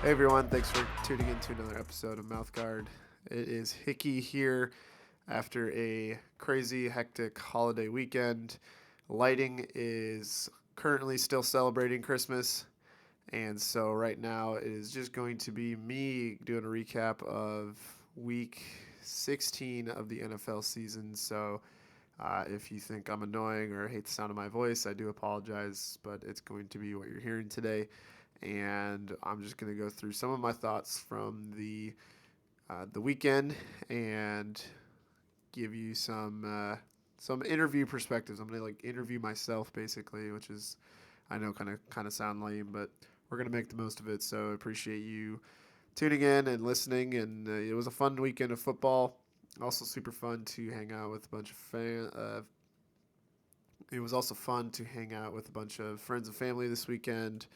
Hey everyone, thanks for tuning in to another episode of Mouthguard. It is Hickey here after a crazy, hectic holiday weekend. Lighting is currently still celebrating Christmas, and so right now it is just going to be me doing a recap of week 16 of the NFL season. So if you think I'm annoying or hate the sound of my voice, I do apologize, but it's going to be what you're hearing today. And I'm just going to go through some of my thoughts from the weekend and give you some interview perspectives. I'm going to like interview myself basically, which is I know kind of sound lame, but we're going to make the most of it. So I appreciate you tuning in and listening. And it was a fun weekend of football. Also super fun to hang out with a bunch of it was also fun to hang out with a bunch of friends and family this weekend.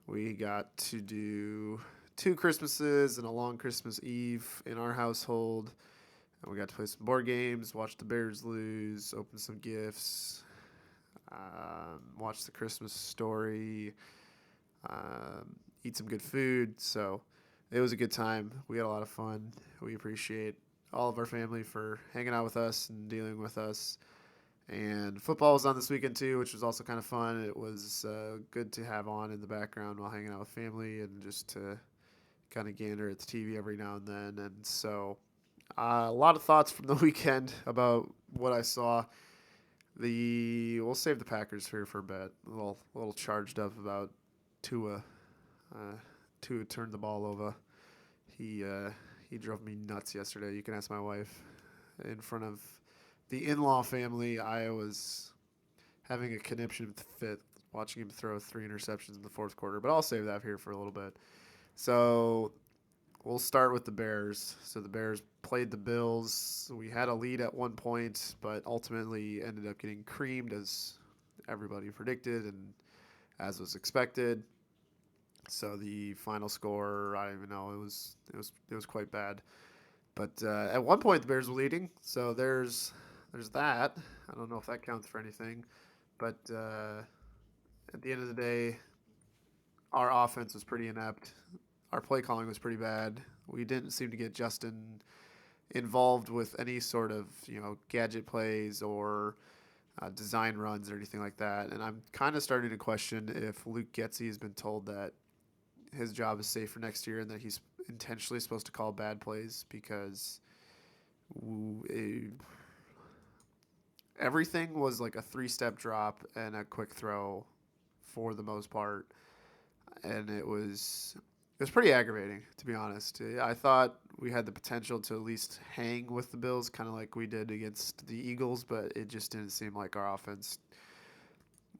We got to do two Christmases and a long Christmas Eve in our household. And we got to play some board games, watch the Bears lose, open some gifts, watch the Christmas story, eat some good food. So it was a good time. We had a lot of fun. We appreciate all of our family for hanging out with us and dealing with us. And football was on this weekend too, which was also kind of fun. It was good to have on in the background while hanging out with family and just to kind of gander at the TV every now and then. And so a lot of thoughts from the weekend about what I saw. We'll save the Packers here for a bit. A little charged up about Tua. Tua turned the ball over. He drove me nuts yesterday. You can ask my wife. In front of the in-law family, I was having a conniption fit watching him throw 3 interceptions in the fourth quarter. But I'll save that here for a little bit. So we'll start with the Bears. So the Bears played the Bills. We had a lead at one point, but ultimately ended up getting creamed as everybody predicted and as was expected. So the final score, I don't even know. It was quite bad. But at one point the Bears were leading. So there's that. I don't know if that counts for anything, but at the end of the day, our offense was pretty inept. Our play calling was pretty bad. We didn't seem to get Justin involved with any sort of gadget plays or design runs or anything like that. And I'm kind of starting to question if Luke Getzey has been told that his job is safe for next year and that he's intentionally supposed to call bad plays because everything was like a 3-step drop and a quick throw for the most part, and it was pretty aggravating, to be honest. I thought we had the potential to at least hang with the Bills, kind of like we did against the Eagles, but it just didn't seem like our offense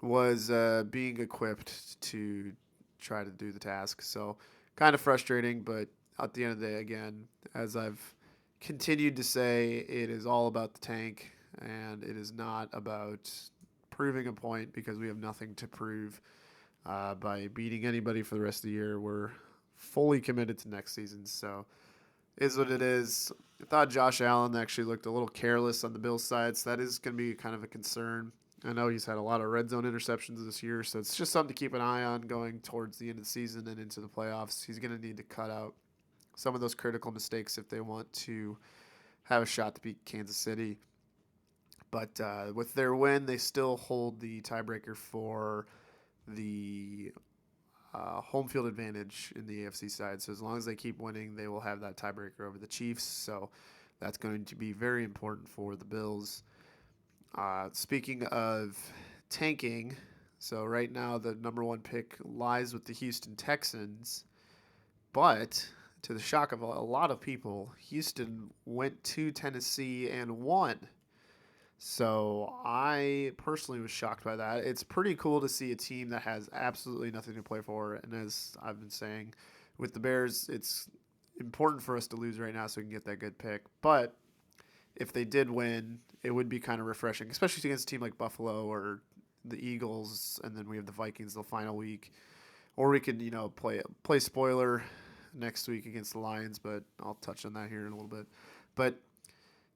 was being equipped to try to do the task. So kind of frustrating, but at the end of the day, again, as I've continued to say, it is all about the tank, and it is not about proving a point because we have nothing to prove by beating anybody for the rest of the year. We're fully committed to next season, so is what it is. I thought Josh Allen actually looked a little careless on the Bills side, so that is going to be kind of a concern. I know he's had a lot of red zone interceptions this year, so it's just something to keep an eye on going towards the end of the season and into the playoffs. He's going to need to cut out some of those critical mistakes if they want to have a shot to beat Kansas City. But with their win, they still hold the tiebreaker for the home field advantage in the AFC side. So as long as they keep winning, they will have that tiebreaker over the Chiefs. So that's going to be very important for the Bills. Speaking of tanking, so right now the number one pick lies with the Houston Texans, but to the shock of a lot of people, Houston went to Tennessee and won. So I personally was shocked by that. It's pretty cool to see a team that has absolutely nothing to play for. And as I've been saying, with the Bears, it's important for us to lose right now so we can get that good pick. But if they did win, it would be kind of refreshing, especially against a team like Buffalo or the Eagles, and then we have the Vikings the final week. Or we could, play spoiler next week against the Lions, but I'll touch on that here in a little bit. But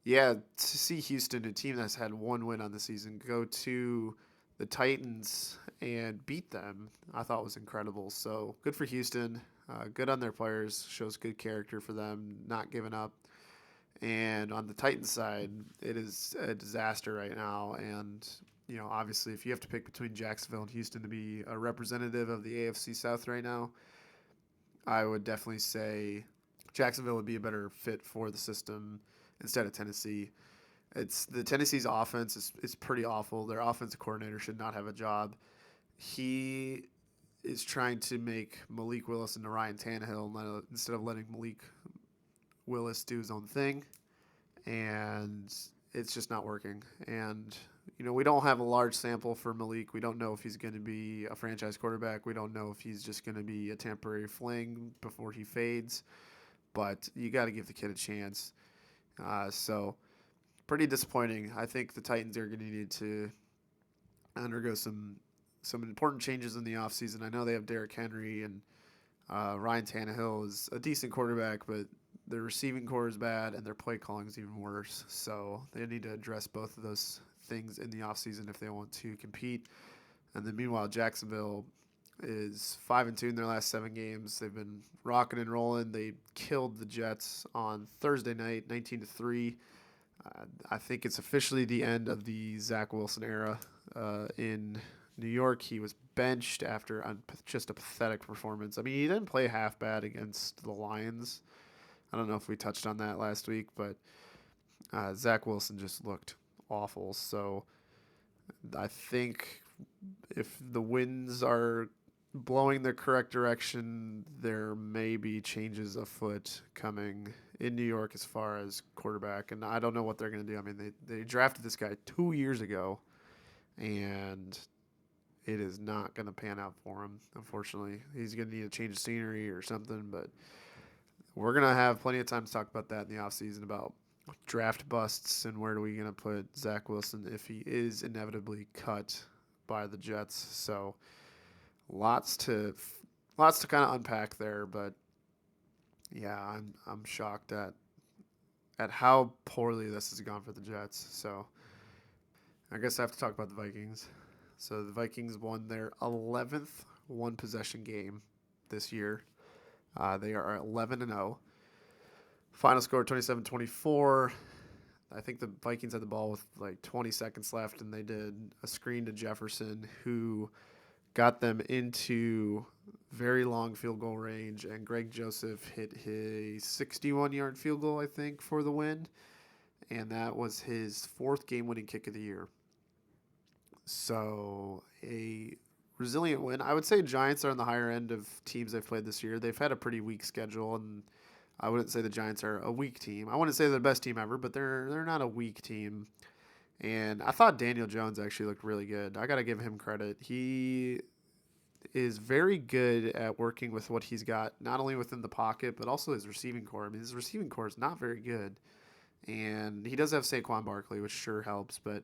yeah, to see Houston, a team that's had one win on the season, go to the Titans and beat them, I thought was incredible. So good for Houston. Good on their players, shows good character for them, not giving up. And on the Titans side, it is a disaster right now. And obviously, if you have to pick between Jacksonville and Houston to be a representative of the AFC South right now, I would definitely say Jacksonville would be a better fit for the system instead of Tennessee. It's the Tennessee's offense is pretty awful. Their offensive coordinator should not have a job. He is trying to make Malik Willis into Ryan Tannehill instead of letting Malik Willis do his own thing, and it's just not working. And we don't have a large sample for Malik. We don't know if he's going to be a franchise quarterback. We don't know if he's just going to be a temporary fling before he fades. But you got to give the kid a chance. So pretty disappointing. I think the Titans are going to need to undergo some important changes in the offseason. I know they have Derrick Henry and Ryan Tannehill is a decent quarterback, but their receiving core is bad and their play calling is even worse. So they need to address both of those things in the offseason if they want to compete. And then meanwhile, Jacksonville is 5-2 in their last 7 games. They've been rocking and rolling. They killed the Jets on Thursday night, 19-3. I think it's officially the end of the Zach Wilson era in New York. He was benched after just a pathetic performance. I mean, he didn't play half bad against the Lions. I don't know if we touched on that last week, but Zach Wilson just looked awful. So I think if the winds are blowing the correct direction, there may be changes afoot coming in New York as far as quarterback. And I don't know what they're going to do. I mean, they drafted this guy 2 years ago, and it is not going to pan out for him, unfortunately. He's going to need a change of scenery or something, but we're going to have plenty of time to talk about that in the offseason, about draft busts and where are we going to put Zach Wilson if he is inevitably cut by the Jets. So lots to kind of unpack there, but yeah, I'm shocked at how poorly this has gone for the Jets. So I guess I have to talk about the Vikings. So the Vikings won their 11th one-possession game this year. They are 11-0. Final score 27-24. I think the Vikings had the ball with like 20 seconds left, and they did a screen to Jefferson, who got them into very long field goal range, and Greg Joseph hit his 61-yard field goal, I think, for the win, and that was his 4th game-winning kick of the year. So a resilient win. I would say Giants are on the higher end of teams they've played this year. They've had a pretty weak schedule, and I wouldn't say the Giants are a weak team. I wouldn't say they're the best team ever, but they're not a weak team. And I thought Daniel Jones actually looked really good. I got to give him credit. He is very good at working with what he's got, not only within the pocket, but also his receiving core. I mean, his receiving core is not very good. And he does have Saquon Barkley, which sure helps, but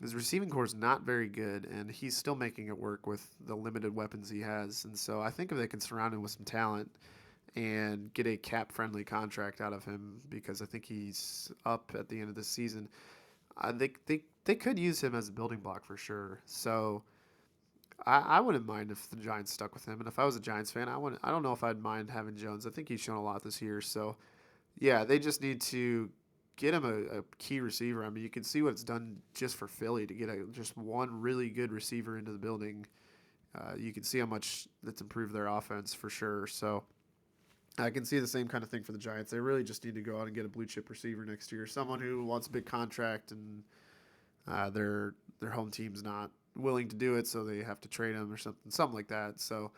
his receiving core is not very good, and he's still making it work with the limited weapons he has. And so I think if they can surround him with some talent and get a cap-friendly contract out of him, because I think he's up at the end of the season, they could use him as a building block for sure. So I wouldn't mind if the Giants stuck with him. And if I was a Giants fan, I don't know if I'd mind having Jones. I think he's shown a lot this year. So, yeah, they just need to get him a key receiver. I mean, you can see what it's done just for Philly to get just one really good receiver into the building. You can see how much that's improved their offense for sure. So I can see the same kind of thing for the Giants. They really just need to go out and get a blue chip receiver next year, someone who wants a big contract, and their home team's not willing to do it, so they have to trade him or something like that. So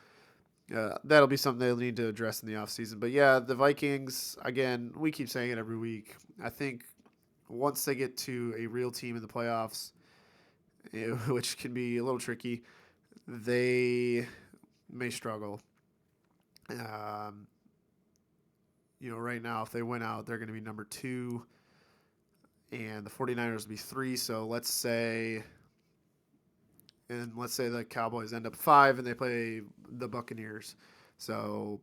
that'll be something they'll need to address in the offseason. But yeah, the Vikings, again, we keep saying it every week. I think once they get to a real team in the playoffs, which can be a little tricky, they may struggle. Right now, if they win out, they're going to be number 2, and the 49ers will be 3. So let's say the Cowboys end up 5 and they play the Buccaneers. So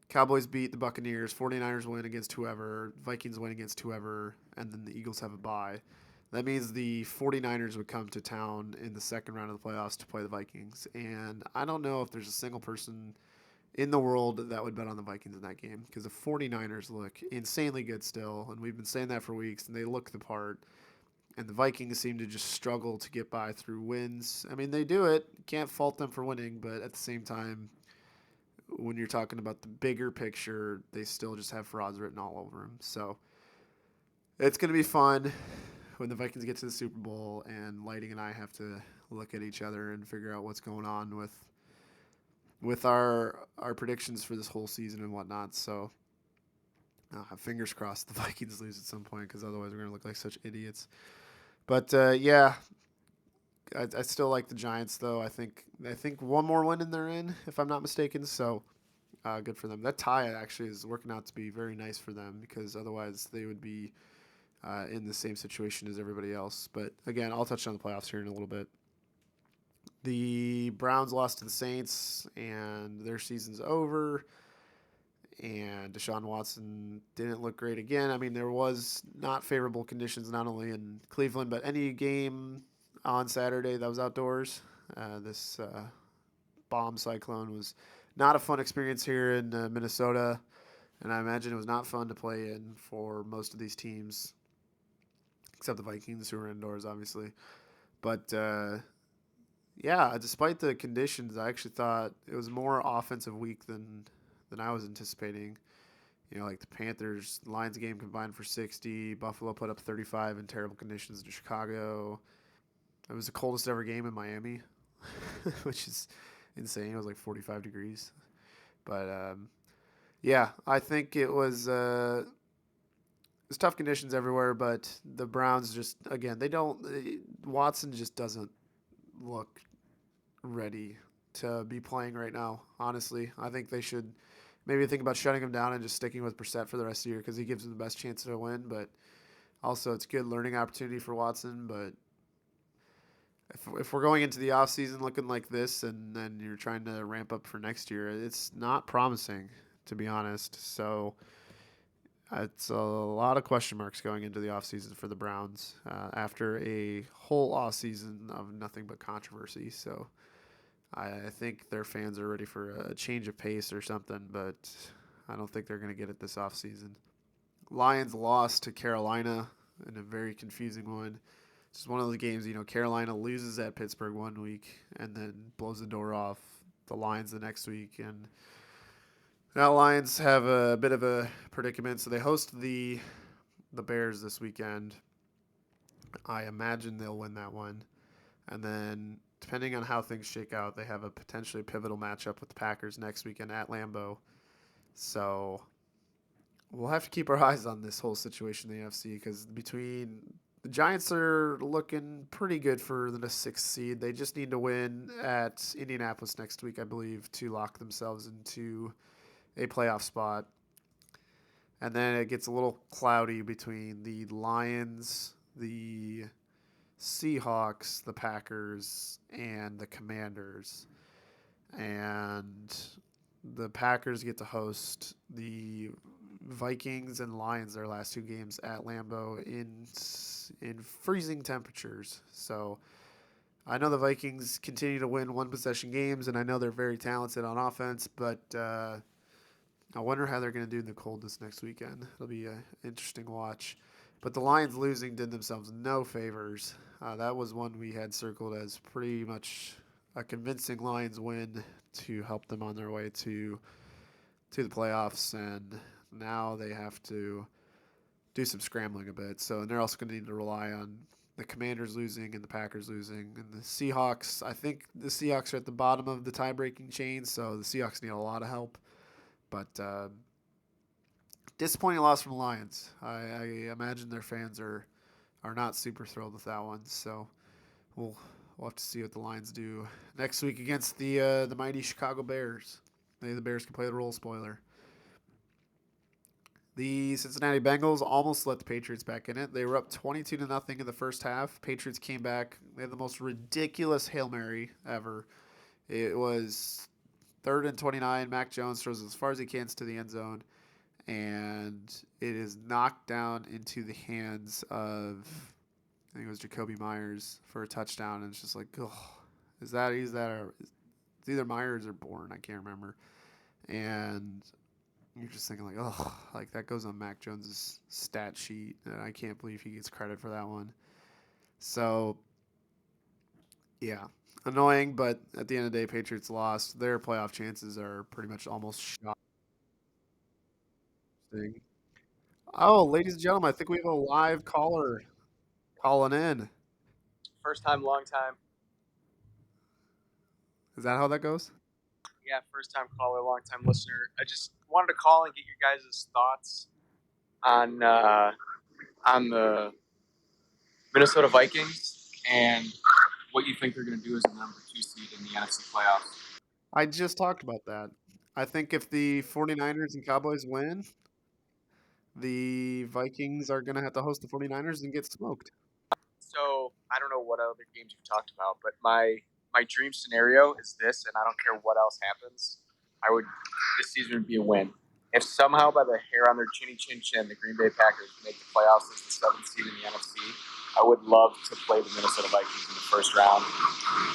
Cowboys beat the Buccaneers, 49ers win against whoever, Vikings win against whoever, and then the Eagles have a bye. That means the 49ers would come to town in the second round of the playoffs to play the Vikings. And I don't know if there's a single person in the world that would bet on the Vikings in that game because the 49ers look insanely good still, and we've been saying that for weeks, and they look the part. And the Vikings seem to just struggle to get by through wins. I mean, they do it. Can't fault them for winning, but at the same time, when you're talking about the bigger picture, they still just have frauds written all over them. So it's going to be fun when the Vikings get to the Super Bowl and Lighting and I have to look at each other and figure out what's going on with our predictions for this whole season and whatnot. So fingers crossed the Vikings lose at some point because otherwise we're going to look like such idiots. But yeah, I still like the Giants though. I think one more win and they're in, if I'm not mistaken. So good for them. That tie actually is working out to be very nice for them because otherwise they would be in the same situation as everybody else. But again, I'll touch on the playoffs here in a little bit. The Browns lost to the Saints, and their season's over. And Deshaun Watson didn't look great again. I mean, there was not favorable conditions, not only in Cleveland, but any game on Saturday that was outdoors. This bomb cyclone was not a fun experience here in Minnesota, and I imagine it was not fun to play in for most of these teams, except the Vikings, who were indoors, obviously. But yeah, despite the conditions, I actually thought it was more offensive week than I was anticipating. You know, like the Panthers Lions game combined for 60. Buffalo put up 35 in terrible conditions in Chicago. It was the coldest ever game in Miami, which is insane. It was like 45 degrees. But yeah, I think it was tough conditions everywhere. But the Browns just, again, Watson just doesn't look ready to be playing right now. Honestly, I think they should maybe think about shutting him down and just sticking with Brissett for the rest of the year because he gives them the best chance to win. But also, it's a good learning opportunity for Watson. But if we're going into the offseason looking like this and then you're trying to ramp up for next year, it's not promising, to be honest. So it's a lot of question marks going into the offseason for the Browns after a whole offseason of nothing but controversy. So I think their fans are ready for a change of pace or something, but I don't think they're going to get it this offseason. Lions lost to Carolina in a very confusing one. It's just one of the games, Carolina loses at Pittsburgh one week and then blows the door off the Lions the next week. And now Lions have a bit of a predicament, so they host the Bears this weekend. I imagine they'll win that one. And then depending on how things shake out, they have a potentially pivotal matchup with the Packers next weekend at Lambeau. So we'll have to keep our eyes on this whole situation in the NFC because between the Giants are looking pretty good for the 6th seed. They just need to win at Indianapolis next week, I believe, to lock themselves into a playoff spot. And then it gets a little cloudy between the Lions, the Seahawks, the Packers, and the Commanders. And the Packers get to host the Vikings and Lions their last 2 games at Lambeau in freezing temperatures. So I know the Vikings continue to win one-possession games, and I know they're very talented on offense, but I wonder how they're going to do in the cold this next weekend. It'll be an interesting watch. But the Lions losing did themselves no favors. That was one we had circled as pretty much a convincing Lions win to help them on their way to the playoffs, and now they have to do some scrambling a bit. So and they're also going to need to rely on the Commanders losing and the Packers losing. And the Seahawks, I think the Seahawks are at the bottom of the tie-breaking chain, so the Seahawks need a lot of help. But disappointing loss from the Lions. I imagine their fans are not super thrilled with that one. So we'll have to see what the Lions do next week against the mighty Chicago Bears. Maybe the Bears can play the role spoiler. The Cincinnati Bengals almost let the Patriots back in it. They were up 22-0 in the first half. Patriots came back. They had the most ridiculous Hail Mary ever. It was 3rd and 29. Mac Jones throws as far as he can to the end zone, and it is knocked down into the hands of, I think it was Jacoby Myers for a touchdown. And it's just like, oh, is that or it's either Myers or Bourne? I can't remember. and you're just thinking like, oh, like that goes on Mac Jones's stat sheet, and I can't believe he gets credit for that one. So yeah, annoying, but at the end of the day, Patriots lost. Their playoff chances are pretty much almost shot. Oh, ladies and gentlemen, I think we have a live caller calling in. First time, long time. Is that how that goes? Yeah, first time caller, long time listener. I just wanted to call and get your guys' thoughts on the Minnesota Vikings and what you think they're going to do as the number 2 seed in the NFC playoffs. I just talked about that. I think if the 49ers and Cowboys win, the Vikings are going to have to host the 49ers and get smoked. So I don't know what other games you've talked about, but my dream scenario is this, and I don't care what else happens. This season would be a win. If somehow by the hair on their chinny chin chin, the Green Bay Packers make the playoffs as the 7th seed in the NFC, I would love to play the Minnesota Vikings in the first round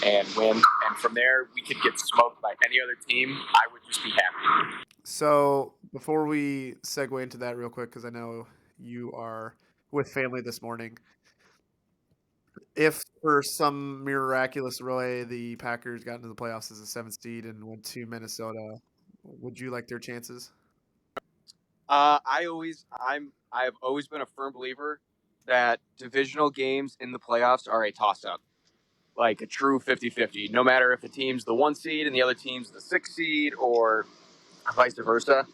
and win. And from there, we could get smoked by any other team. I would just be happy. So before we segue into that real quick, because I know you are with family this morning, if for some miraculous way the Packers got into the playoffs as a 7th seed and went to Minnesota, would you like their chances? I've always been a firm believer that divisional games in the playoffs are a toss up, like a true 50-50, no matter if the team's the 1 seed and the other team's the 6 seed or vice versa.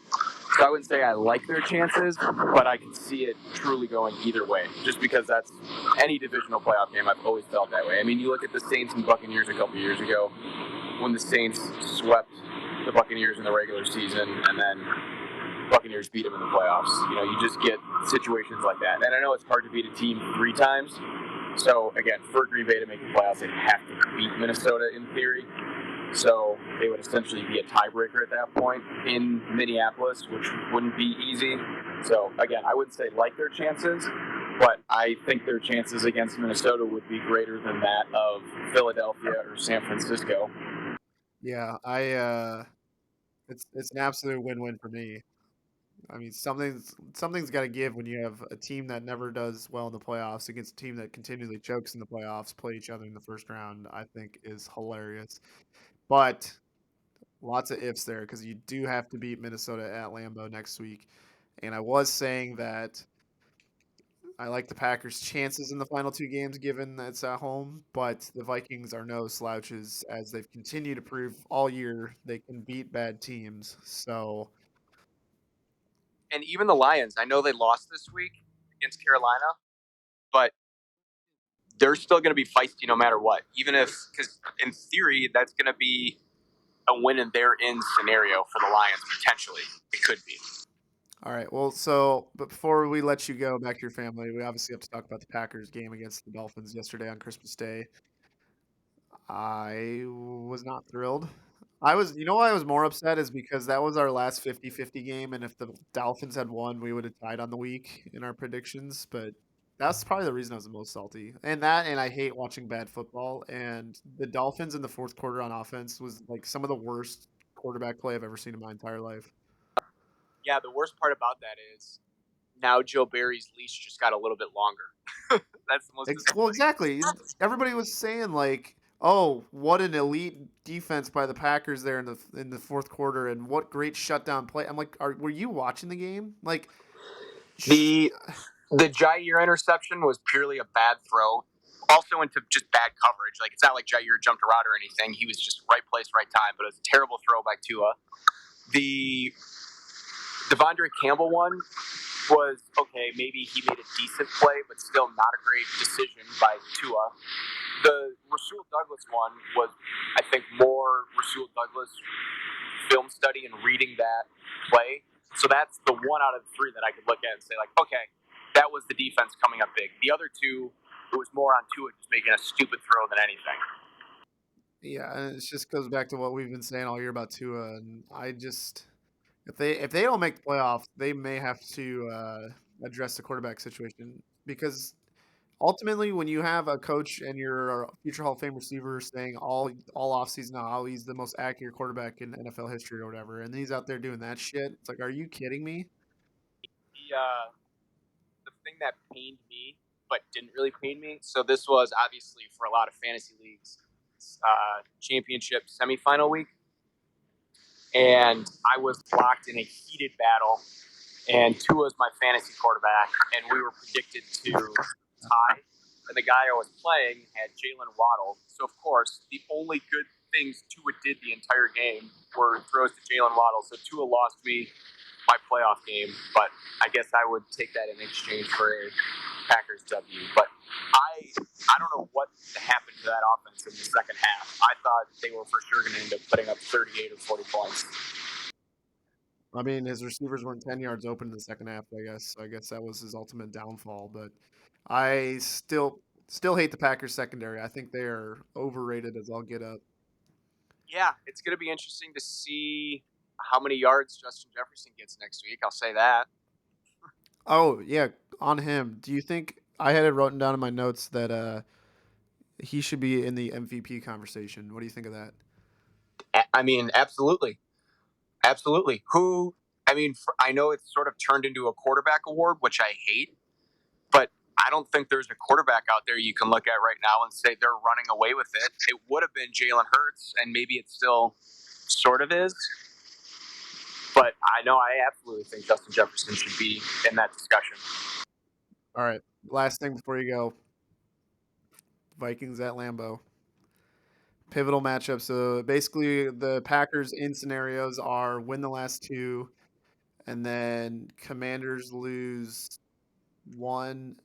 So I wouldn't say I like their chances, but I can see it truly going either way, just because that's any divisional playoff game. I've always felt that way. I mean, you look at the Saints and Buccaneers a couple years ago when the Saints swept the Buccaneers in the regular season and then Buccaneers beat them in the playoffs. You know, you just get situations like that. And I know it's hard to beat a team 3 times. So again, for Green Bay to make the playoffs, they'd have to beat Minnesota in theory. So they would essentially be a tiebreaker at that point in Minneapolis, which wouldn't be easy. So again, I wouldn't say like their chances, but I think their chances against Minnesota would be greater than that of Philadelphia or San Francisco. Yeah, it's an absolute win-win for me. I mean, something's got to give when you have a team that never does well in the playoffs against a team that continually chokes in the playoffs, play each other in the first round. I think is hilarious, but lots of ifs there because you do have to beat Minnesota at Lambeau next week. And I was saying that I like the Packers' chances in the final 2 games given that it's at home, but the Vikings are no slouches as they've continued to prove all year they can beat bad teams. So And even the Lions, I know they lost this week against Carolina, but they're still going to be feisty no matter what. Even if, because in theory, that's going to be a win and they're in scenario for the Lions potentially. It could be. all right. Well, but before we let you go back to your family, we obviously have to talk about the Packers game against the Dolphins yesterday on Christmas Day. I was not thrilled. You know why I was more upset is because that was our last 50-50 game, and if the Dolphins had won, we would have tied on the week in our predictions. But that's probably the reason I was the most salty. And I hate watching bad football. And the Dolphins in the fourth quarter on offense was like some of the worst quarterback play I've ever seen in my entire life. Yeah, the worst part about that is now Joe Barry's leash just got a little bit longer. That's the most Well, disappointing. exactly. Everybody was saying like, "Oh, what an elite defense by the Packers there in the fourth quarter, and what great shutdown play." I'm like, were you watching the game? Like, The the Jair interception was purely a bad throw. Also into just bad coverage. Like it's not like Jair jumped a route or anything. He was just right place, right time. But it was a terrible throw by Tua. The Devondre Campbell one was okay. Maybe he made a decent play, but still not a great decision by Tua. The Rasul Douglas one was, I think, more Rasul Douglas film study and reading that play. So that's the 1 out of 3 that I could look at and say, like, okay, that was the defense coming up big. The other 2, it was more on Tua just making a stupid throw than anything. yeah, and it just goes back to what we've been saying all year about Tua, and if they don't make the playoffs, they may have to address the quarterback situation because ultimately, when you have a coach and your future Hall of Fame receiver saying all offseason how he's the most accurate quarterback in NFL history or whatever, and he's out there doing that shit, it's like, are you kidding me? The thing that pained me, but didn't really pain me. So this was obviously for a lot of fantasy leagues, championship semifinal week, and I was locked in a heated battle. And Tua is my fantasy quarterback, and we were predicted to tie. And the guy I was playing had Jalen Waddle. So of course, the only good things Tua did the entire game were throws to Jalen Waddle. So Tua lost me my playoff game, but I guess I would take that in exchange for a Packers W. But I don't know what happened to that offense in the second half. I thought they were for sure going to end up putting up 38 or 40 points. I mean, his receivers weren't 10 yards open in the second half, I guess. So I guess that was his ultimate downfall. But I still hate the Packers secondary. I think they are overrated as all get up. Yeah, it's going to be interesting to see how many yards Justin Jefferson gets next week. I'll say that. Oh, yeah, on him. Do you think I had it written down in my notes that he should be in the MVP conversation? What do you think of that? I mean, absolutely. Absolutely. Who, I mean, I know it's sort of turned into a quarterback award, which I hate, but I don't think there's a quarterback out there you can look at right now and say they're running away with it. It would have been Jalen Hurts, and maybe it still sort of is. But I know I absolutely think Justin Jefferson should be in that discussion. All right. Last thing before you go Vikings at Lambeau. Pivotal matchup. So basically, the Packers in scenarios are win the last two, and then Commanders lose one,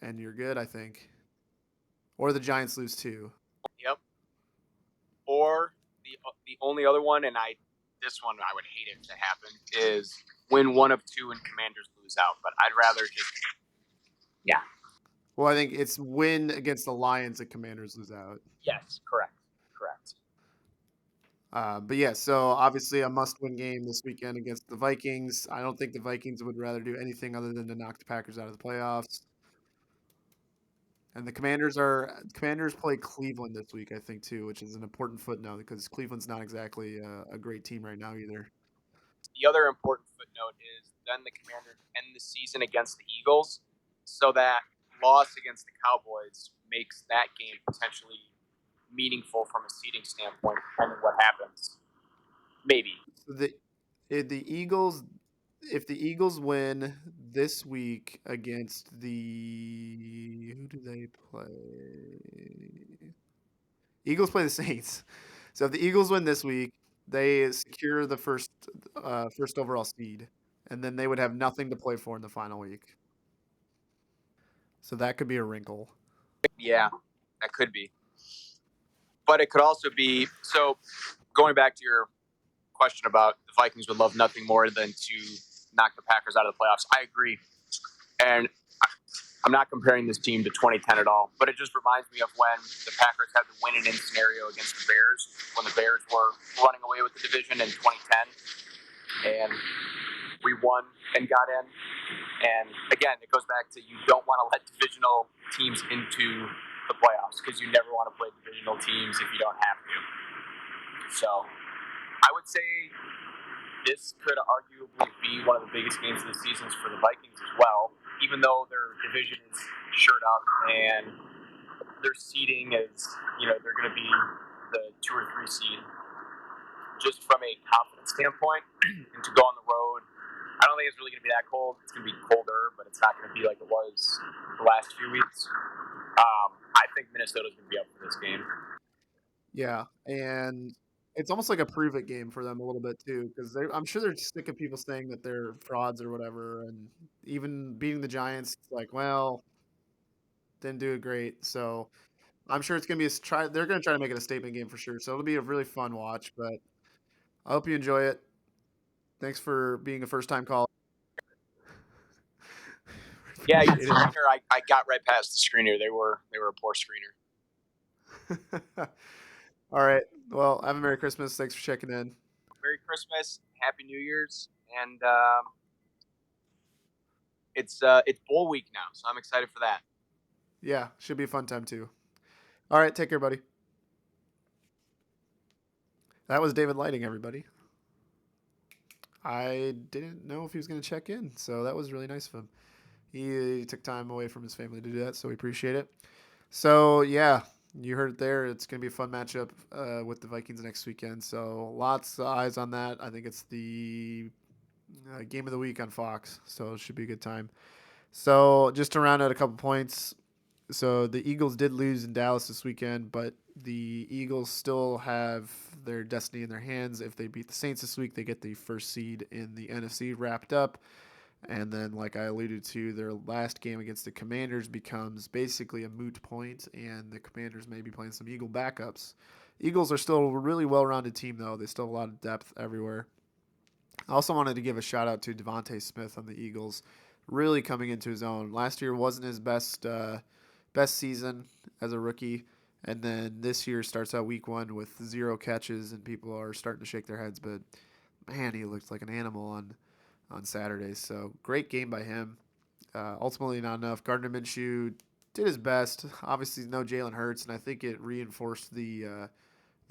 and you're good, I think. Or the Giants lose two. Yep. Or the only other one, and this one I would hate it to happen, is win one of two and Commanders lose out. But I'd rather just Well, I think it's win against the Lions and Commanders lose out. yes, correct. But yeah, so obviously a must-win game this weekend against the Vikings. I don't think the Vikings would rather do anything other than to knock the Packers out of the playoffs. And the Commanders play Cleveland this week, I think too, which is an important footnote because Cleveland's not exactly a great team right now either. The other important footnote is then the Commanders end the season against the Eagles, so that loss against the Cowboys makes that game potentially meaningful from a seeding standpoint, depending what happens. Maybe. So the Eagles, if the Eagles win this week against who do they play? Eagles play the Saints. So if the Eagles win this week, they secure the first overall seed, and then they would have nothing to play for in the final week. So that could be a wrinkle. Yeah, that could be. But it could also be so. Going back to your question about the Vikings would love nothing more than to knock the Packers out of the playoffs. I agree, and I'm not comparing this team to 2010 at all, but it just reminds me of when the Packers had the win and in scenario against the Bears, when the Bears were running away with the division in 2010, and we won and got in. And again, it goes back to you don't want to let divisional teams into the playoffs because you never want to play divisional teams if you don't have to. So I would say this could arguably be one of the biggest games of the season for the Vikings as well, even though their division is shirt up and their seeding is, they're going to be the 2 or 3 seed. Just from a confidence standpoint, and to go on the road, I don't think it's really going to be that cold. It's going to be colder, but it's not going to be like it was the last few weeks. I think Minnesota's going to be up for this game. Yeah, and it's almost like a prove it game for them a little bit too, because I'm sure they're sick of people saying that they're frauds or whatever, and even beating the Giants, it's like, well, didn't do it great. So I'm sure it's gonna be They're gonna try to make it a statement game for sure. So it'll be a really fun watch. But I hope you enjoy it. Thanks for being a first time caller. Yeah, your screener, I got right past the screener. They were a poor screener. All right. Well, have a Merry Christmas. Thanks for checking in. Merry Christmas, Happy New Year's, and it's bowl week now, so I'm excited for that. Yeah, should be a fun time too. All right, take care, buddy. That was David Lighting, everybody. I didn't know if he was going to check in, so that was really nice of him. He took time away from his family to do that, so we appreciate it. So, yeah, you heard it there. It's going to be a fun matchup with the Vikings next weekend. So, lots of eyes on that. I think it's the game of the week on Fox, so it should be a good time. So, just to round out a couple points, so the Eagles did lose in Dallas this weekend, but the Eagles still have their destiny in their hands. If they beat the Saints this week, they get the first seed in the NFC wrapped up. And then, like I alluded to, their last game against the Commanders becomes basically a moot point, and the Commanders may be playing some Eagle backups. Eagles are still a really well-rounded team, though. They still have a lot of depth everywhere. I also wanted to give a shout out to Devontae Smith on the Eagles, really coming into his own. Last year wasn't his best season as a rookie, and then this year starts out week one with 0 catches, and people are starting to shake their heads. But man, he looked like an animal on Saturday. So great game by him. Ultimately, not enough. Gardner Minshew did his best. Obviously, no Jalen Hurts, and I think it reinforced the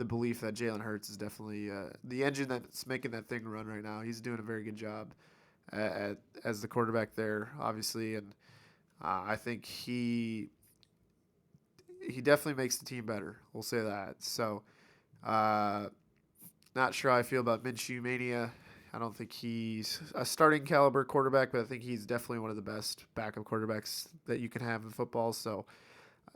belief that Jalen Hurts is definitely the engine that's making that thing run right now. He's doing a very good job as the quarterback there, obviously, and I think he definitely makes the team better. We'll say that. So, uh, not sure how I feel about Minshew mania. I don't think he's a starting caliber quarterback, but I think he's definitely one of the best backup quarterbacks that you can have in football. So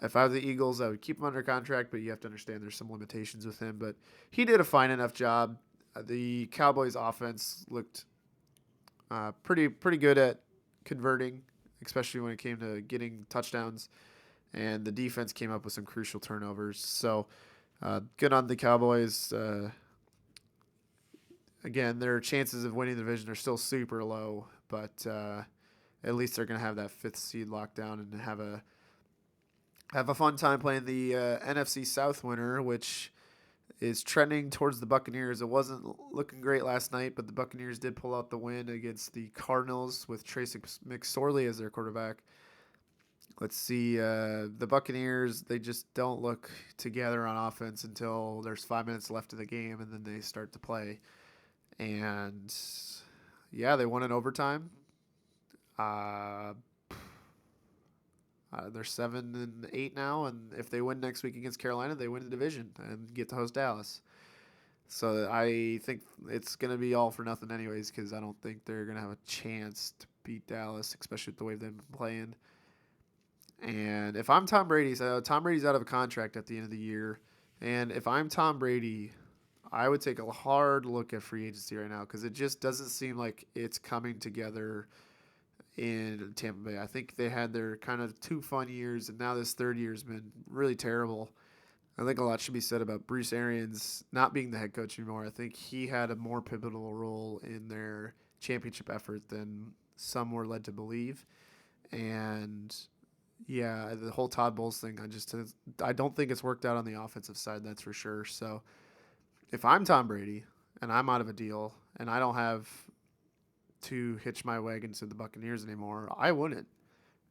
if I were the Eagles, I would keep him under contract, but you have to understand there's some limitations with him. But he did a fine enough job. The Cowboys' offense looked pretty good at converting, especially when it came to getting touchdowns. And the defense came up with some crucial turnovers. So good on the Cowboys. Again, their chances of winning the division are still super low, but at least they're going to have that fifth seed locked down and have a fun time playing the NFC South winner, which is trending towards the Buccaneers. It wasn't looking great last night, but the Buccaneers did pull out the win against the Cardinals with Trace McSorley as their quarterback. Let's see. The Buccaneers, they just don't look together on offense until there's 5 minutes left of the game, and then they start to play. And yeah, they won in overtime. Uh, they're 7-8 now, and if they win next week against Carolina, they win the division and get to host Dallas. So I think it's gonna be all for nothing, anyways, because I don't think they're gonna have a chance to beat Dallas, especially with the way they've been playing. And if I'm Tom Brady, so Tom Brady's out of a contract at the end of the year, and if I'm Tom Brady, I would take a hard look at free agency right now because it just doesn't seem like it's coming together in Tampa Bay. I think they had their kind of 2 fun years, and now this third year has been really terrible. I think a lot should be said about Bruce Arians not being the head coach anymore. I think he had a more pivotal role in their championship effort than some were led to believe. And yeah, the whole Todd Bowles thing, I don't think it's worked out on the offensive side. That's for sure. So if I'm Tom Brady and I'm out of a deal and I don't have to hitch my wagon to the Buccaneers anymore, I wouldn't.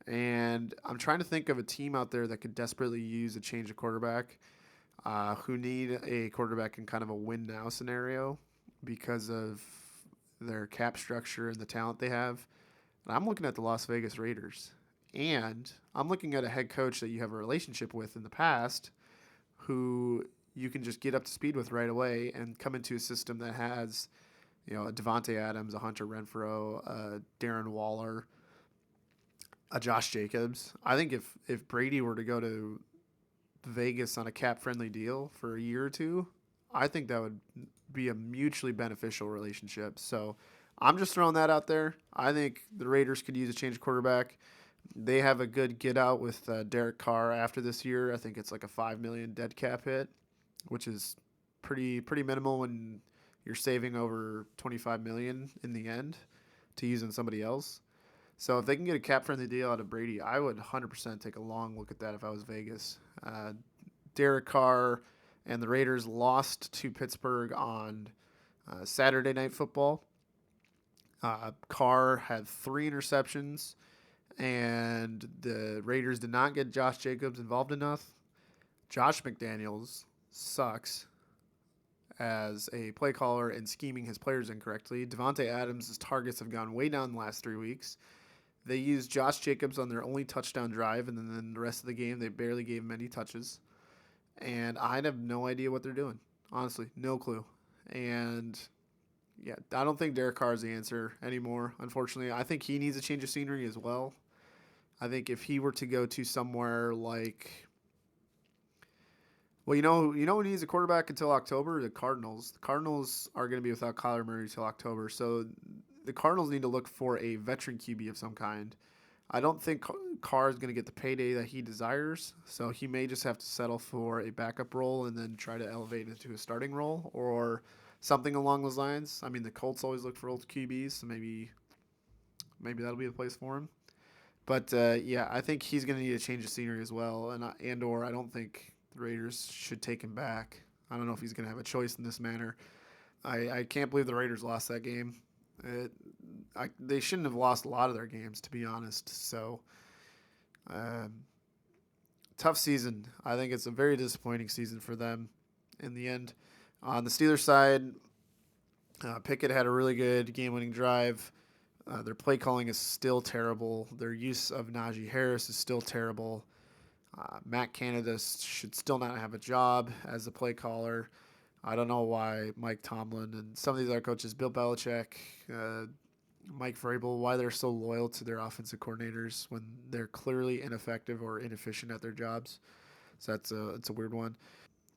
And I'm trying to think of a team out there that could desperately use a change of quarterback, who need a quarterback in kind of a win now scenario because of their cap structure and the talent they have. And I'm looking at the Las Vegas Raiders. And I'm looking at a head coach that you have a relationship with in the past who you can just get up to speed with right away and come into a system that has, a Devontae Adams, a Hunter Renfro, a Darren Waller, a Josh Jacobs. I think if Brady were to go to Vegas on a cap friendly deal for a year or two, I think that would be a mutually beneficial relationship. So I'm just throwing that out there. I think the Raiders could use a change of quarterback. They have a good get out with Derek Carr after this year. I think it's like a $5 million dead cap hit, which is pretty minimal when you're saving over $25 million in the end to use on somebody else. So if they can get a cap friendly deal out of Brady, I would 100% take a long look at that if I was Vegas. Derek Carr and the Raiders lost to Pittsburgh on Saturday Night Football. Carr had 3 interceptions, and the Raiders did not get Josh Jacobs involved enough. Josh McDaniels sucks as a play caller and scheming his players incorrectly. Devontae Adams' targets have gone way down the last 3 weeks. They used Josh Jacobs on their only touchdown drive, and then the rest of the game, they barely gave him any touches. And I have no idea what they're doing. Honestly, no clue. And yeah, I don't think Derek Carr is the answer anymore, unfortunately. I think he needs a change of scenery as well. I think if he were to go to somewhere like, well, who needs a quarterback until October? The Cardinals. The Cardinals are going to be without Kyler Murray until October, so the Cardinals need to look for a veteran QB of some kind. I don't think Carr is going to get the payday that he desires, so he may just have to settle for a backup role and then try to elevate into a starting role or something along those lines. I mean, the Colts always look for old QBs, so maybe that'll be the place for him. But yeah, I think he's going to need a change of scenery as well, and or I don't think the Raiders should take him back. I don't know if he's going to have a choice in this manner. I can't believe the Raiders lost that game. It, they shouldn't have lost a lot of their games, to be honest. So, um, tough season. I think it's a very disappointing season for them in the end. On the Steelers side, Pickett had a really good game-winning drive. Their play calling is still terrible. Their use of Najee Harris is still terrible. Matt Canada should still not have a job as a play caller. I don't know why Mike Tomlin and some of these other coaches, Bill Belichick, Mike Vrabel, why they're so loyal to their offensive coordinators when they're clearly ineffective or inefficient at their jobs. So it's a weird one.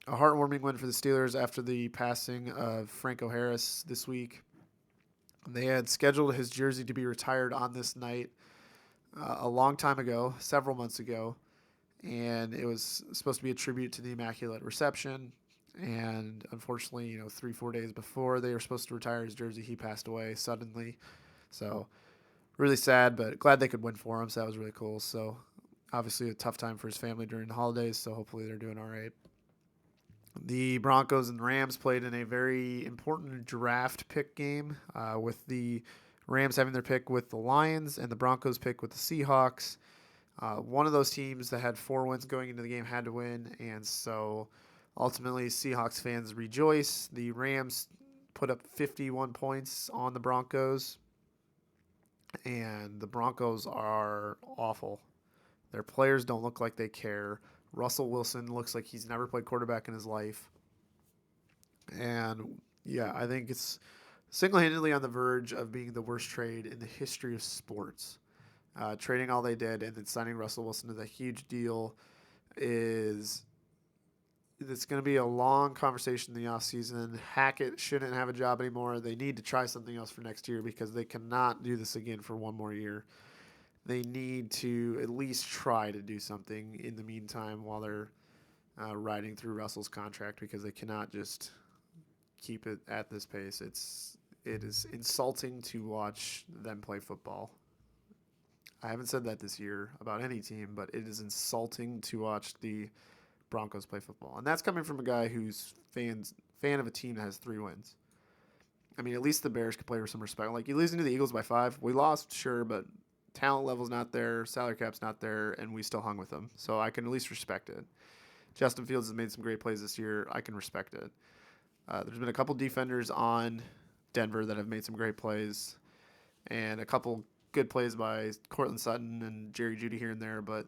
A heartwarming win for the Steelers after the passing of Franco Harris this week. They had scheduled his jersey to be retired on this night a long time ago, several months ago, and it was supposed to be a tribute to the Immaculate Reception. And unfortunately, 3-4 days before they were supposed to retire his jersey, he passed away suddenly. So really sad, but glad they could win for him. So that was really cool. So obviously a tough time for his family during the holidays. So hopefully they're doing all right. The Broncos and Rams played in a very important draft pick game with the Rams having their pick with the Lions and the Broncos pick with the Seahawks. One of those teams that had 4 wins going into the game had to win, and so ultimately Seahawks fans rejoice. The Rams put up 51 points on the Broncos, and the Broncos are awful. Their players don't look like they care. Russell Wilson looks like he's never played quarterback in his life. And yeah, I think it's single-handedly on the verge of being the worst trade in the history of sports. Trading all they did and then signing Russell Wilson to the huge deal is it's going to be a long conversation in the offseason. Hackett shouldn't have a job anymore. They need to try something else for next year because they cannot do this again for one more year. They need to at least try to do something in the meantime while they're riding through Russell's contract because they cannot just keep it at this pace. It is insulting to watch them play football. I haven't said that this year about any team, but it is insulting to watch the Broncos play football. And that's coming from a guy who's fan of a team that has 3 wins. I mean, at least the Bears could play with some respect. Like, you're losing to the Eagles by 5. We lost, sure, but talent level's not there, salary cap's not there, and we still hung with them. So I can at least respect it. Justin Fields has made some great plays this year. I can respect it. There's been a couple defenders on Denver that have made some great plays, and a couple good plays by Cortland Sutton and Jerry Jeudy here and there, but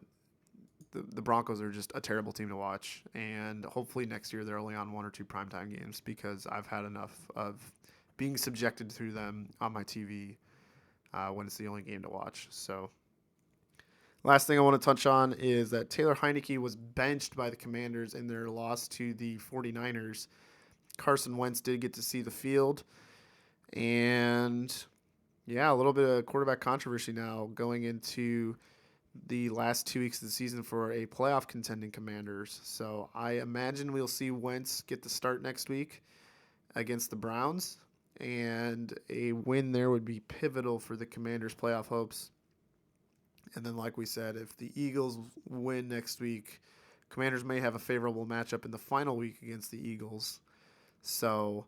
the Broncos are just a terrible team to watch. And hopefully next year they're only on 1 or 2 primetime games because I've had enough of being subjected to them on my TV when it's the only game to watch. So last thing I want to touch on is that Taylor Heineke was benched by the Commanders in their loss to the 49ers. Carson Wentz did get to see the field. And yeah, a little bit of quarterback controversy now going into the last 2 weeks of the season for a playoff contending Commanders. So I imagine we'll see Wentz get the start next week against the Browns. And a win there would be pivotal for the Commanders' playoff hopes. And then, like we said, if the Eagles win next week, Commanders may have a favorable matchup in the final week against the Eagles. So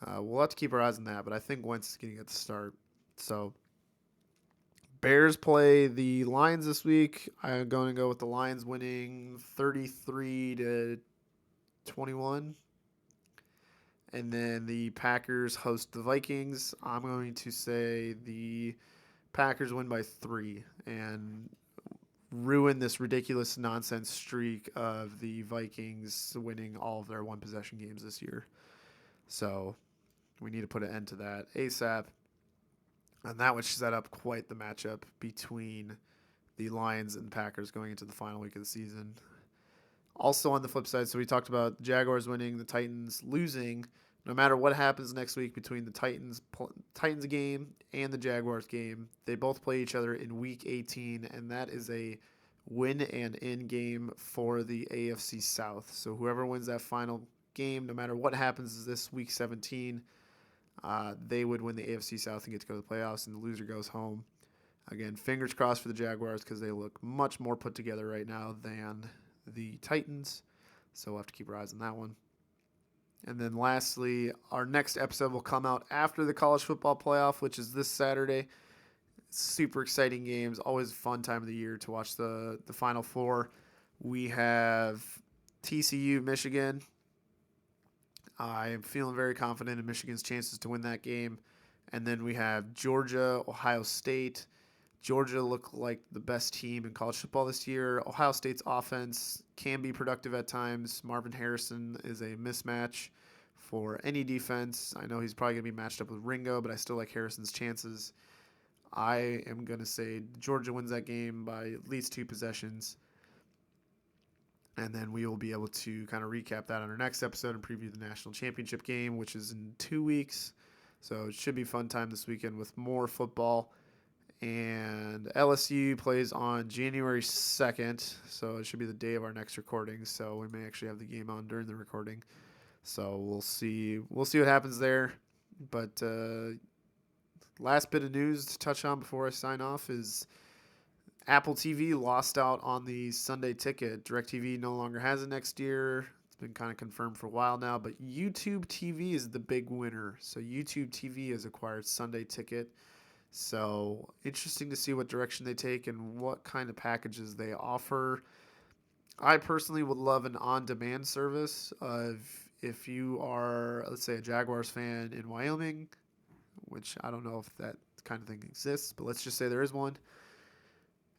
we'll have to keep our eyes on that. But I think Wentz is going to get the start. So Bears play the Lions this week. I'm going to go with the Lions winning 33-21. And then the Packers host the Vikings. I'm going to say the Packers win by 3 and ruin this ridiculous nonsense streak of the Vikings winning all of their one possession games this year. So we need to put an end to that ASAP. And that would set up quite the matchup between the Lions and Packers going into the final week of the season. Also on the flip side, so we talked about the Jaguars winning, the Titans losing. No matter what happens next week between the Titans game and the Jaguars game, they both play each other in Week 18, and that is a win and in game for the AFC South. So whoever wins that final game, no matter what happens this Week 17, they would win the AFC South and get to go to the playoffs, and the loser goes home. Again, fingers crossed for the Jaguars because they look much more put together right now than the Titans. So we'll have to keep our eyes on that one. And then lastly, our next episode will come out after the college football playoff, which is this Saturday. Super exciting games. Always a fun time of the year to watch the Final Four. We have TCU, Michigan. I am feeling very confident in Michigan's chances to win that game. And then we have Georgia, Ohio State. Georgia looked like the best team in college football this year. Ohio State's offense can be productive at times. Marvin Harrison is a mismatch for any defense. I know he's probably going to be matched up with Ringo, but I still like Harrison's chances. I am going to say Georgia wins that game by at least 2 possessions. And then we will be able to kind of recap that on our next episode and preview the national championship game, which is in 2 weeks. So it should be a fun time this weekend with more football. And LSU plays on January 2nd, so it should be the day of our next recording. So we may actually have the game on during the recording. So we'll see. We'll see what happens there. But last bit of news to touch on before I sign off is Apple TV lost out on the Sunday ticket. DirecTV no longer has it next year. It's been kind of confirmed for a while now. But YouTube TV is the big winner. So YouTube TV has acquired Sunday ticket. So interesting to see what direction they take and what kind of packages they offer. I personally would love an on-demand service if you are, let's say, a Jaguars fan in Wyoming, which I don't know if that kind of thing exists, but let's just say there is one.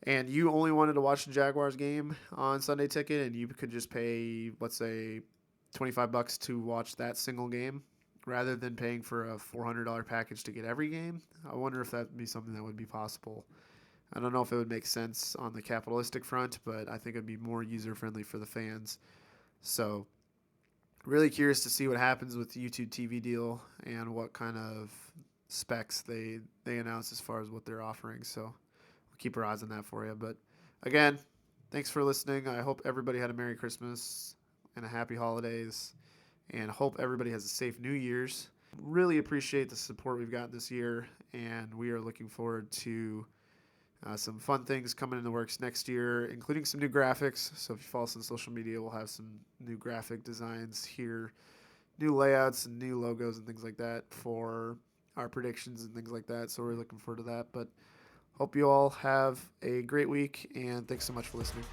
And you only wanted to watch the Jaguars game on Sunday ticket, and you could just pay, let's say, $25 to watch that single game, rather than paying for a $400 package to get every game. I wonder if that would be something that would be possible. I don't know if it would make sense on the capitalistic front, but I think it would be more user-friendly for the fans. So really curious to see what happens with the YouTube TV deal and what kind of specs they announce as far as what they're offering. So we'll keep our eyes on that for you. But again, thanks for listening. I hope everybody had a Merry Christmas and a Happy Holidays. And hope everybody has a safe New Year's. Really appreciate the support we've gotten this year, and we are looking forward to some fun things coming in the works next year, including some new graphics. So if you follow us on social media, we'll have some new graphic designs here, new layouts and new logos and things like that for our predictions and things like that. So we're looking forward to that. But hope you all have a great week, and thanks so much for listening.